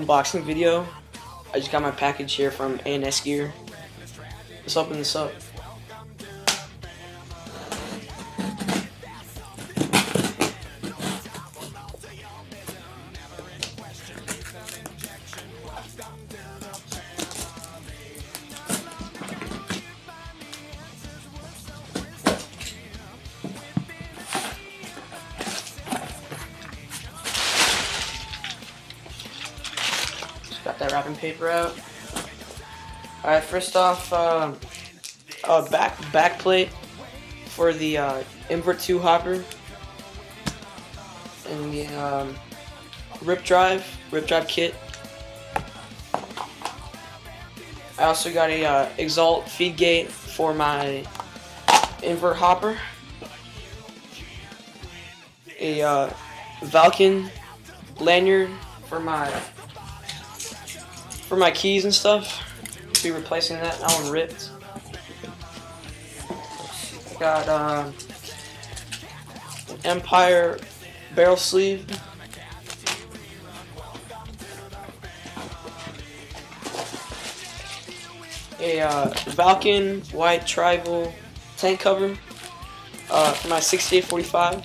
unboxing video. I just got my package here from ANSgear. Let's open this up. Got that wrapping paper out. Alright, first off, back plate for the invert 2 hopper, and the rip drive kit. I also got a exalt feed gate for my invert hopper, a Vulcan lanyard for my keys and stuff. Be replacing that. That one ripped. Got an Empire barrel sleeve. A Vulcan white tribal tank cover for my 6845.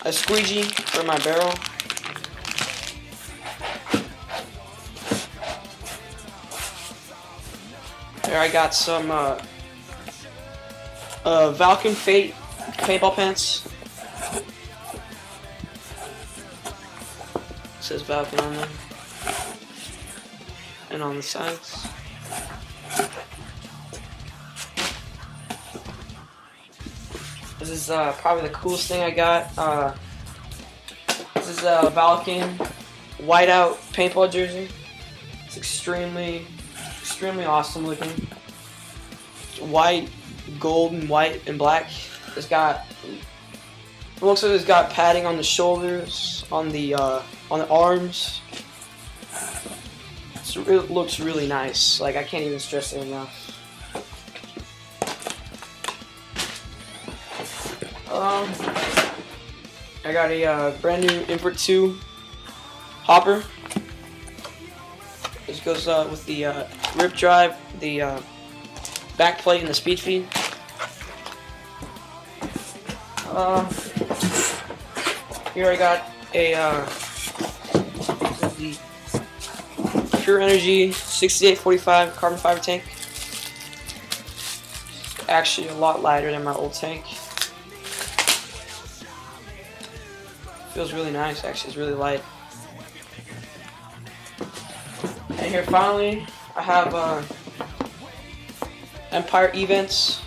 A squeegee for my barrel. There I got some Vulcan Fate paintball pants. It says Vulcan on them, and on the sides. This is probably the coolest thing I got. This is a Vulcan whiteout paintball jersey. It's extremely awesome looking. White, gold, and white and black. It looks like it's got padding on the shoulders, on the arms. It looks really nice. Like, I can't even stress it enough. I got a brand new invert 2 hopper. This goes with the rip drive, the back plate, and the speed feed. Here I got the Pure Energy 6845 carbon fiber tank. Actually a lot lighter than my old tank. Feels really nice, actually. It's really light. And here finally I have Empire events.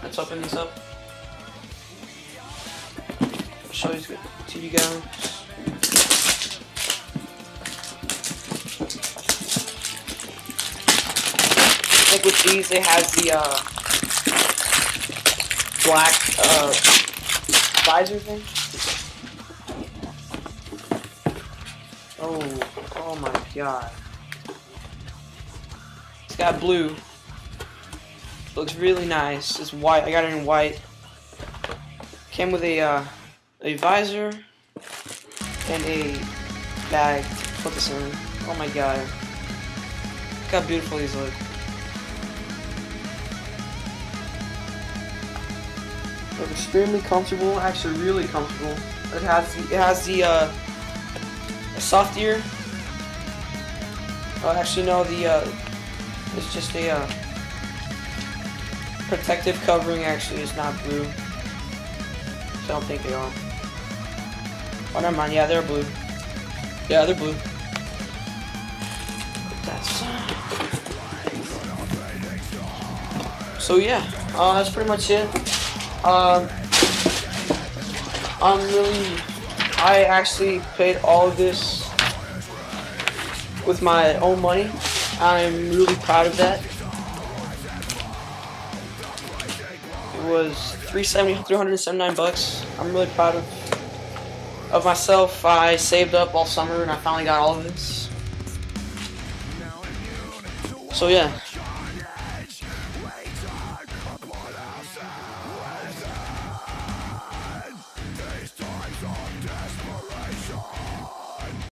Let's open this up. I'll show you to you guys. I think with these they have the black visor thing. Oh my god. It's got blue. Looks really nice. It's white. I got it in white. Came with a visor and a bag to put this in. Oh my god. Look how beautiful these look. They're extremely comfortable, actually really comfortable. It has the soft ear. Actually no, it's just a protective covering. Actually, it's not blue, so I don't think they are. Oh, never mind. Yeah, they're blue. Yeah, they're blue. So yeah, that's pretty much it. I actually paid all of this with my own money. I'm really proud of that. It was $379. I'm really proud of myself. I saved up all summer and I finally got all of this. So yeah.